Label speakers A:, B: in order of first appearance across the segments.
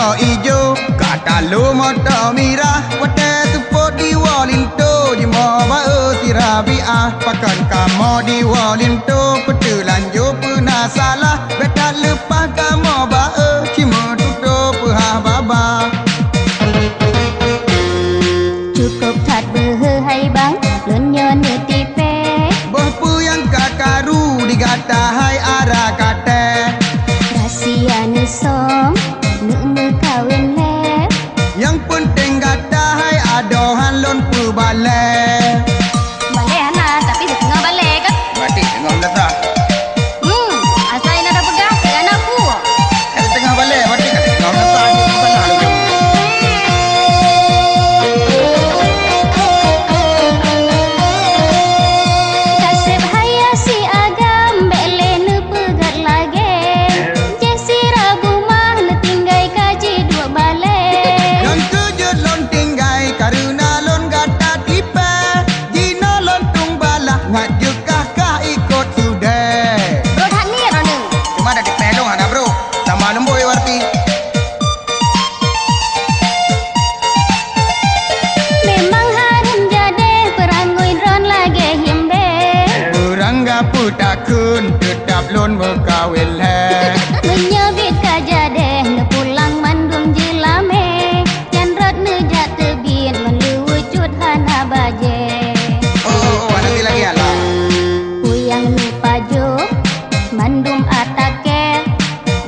A: warna hijau, kata lu motor mirah, wate support di walinto, jema bao si Rabiah, pakan kamu di walinto, petelanjur pernah salah, beta lepas kamu bao, cima tutup pehah baba.
B: Cukup thật bơ hay bang, luôn nhớ nữ tipe.
A: Bohpu yang kakaru digata hai arah kata.
B: Rahsia nu som, nu mu kawin le.
A: Yang penting kata hai adohan lon pu balai.
B: Balai ana, tapi setengah balai kan?
A: Berarti tengah letak.
B: Asal nak pegang dengan aku.
A: Kata tengah balai, berarti kata tengah letak. Salah lu.
B: Kasih bahaya si agam, bele nu pegat lagi. Jesi rabu mah nu tinggai kaji dua balai.
A: Yang kejut lon tinggai karena lon kata tipe. Jina lon tung balah ngajuk kah ikut sudah.
B: Bro dah ni Ronu.
A: Cuma ada di pelong ada bro. Sama lemboi warti.
B: Memang harum jadi perangoi ron lagi himbe.
A: Perangga putakun tetap lon berkawin le.
B: Menyebit kajadeh nu pulang mandum jelame. Yan rot nu jat tebin melucut hana baje.
A: Nanti lagi ala.
B: Puyang nu pajo mandum atake.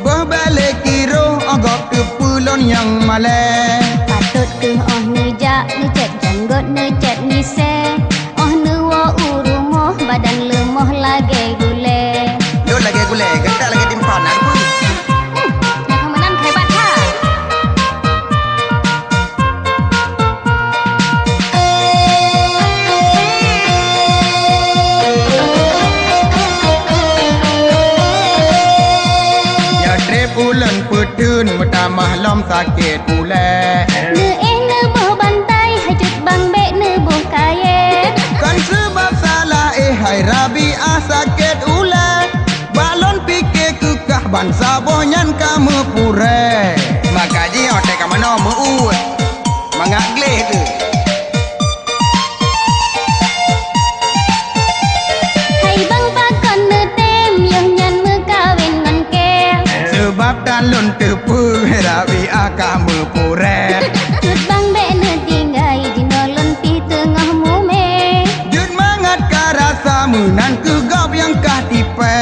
A: Boh balik kiro agak kepulon yang malai.
B: Patut ke oh nu jak nu cet janggot nu cet nise. Oh nu wo urumoh badan lemoh lagi gule.
A: Lu lagi gulai, gentak lagi timpan ada pun.
B: Nak kemenan hebat ha.
A: Ya drep ulen petun bertambah lom sakit ulai.
B: Nu nu boh bantai hajut bang be nu boh kaye.
A: Kan sebab salah hai Rabiah sakit ulai. Balon fikir kekah bangsa bohnya kamu pure. Makaji otak kamu nama uat. Mangak gleh tu.
B: Hai bang pakon nu tem yoh nyan mu kawin ngan ke.
A: Sebab talon tepu Rabiah kamu pure.
B: Jut bang be nu tinggai jinolon pi tengah mume.
A: Jut mangat ka rasa menan ke gap yang kah tipe.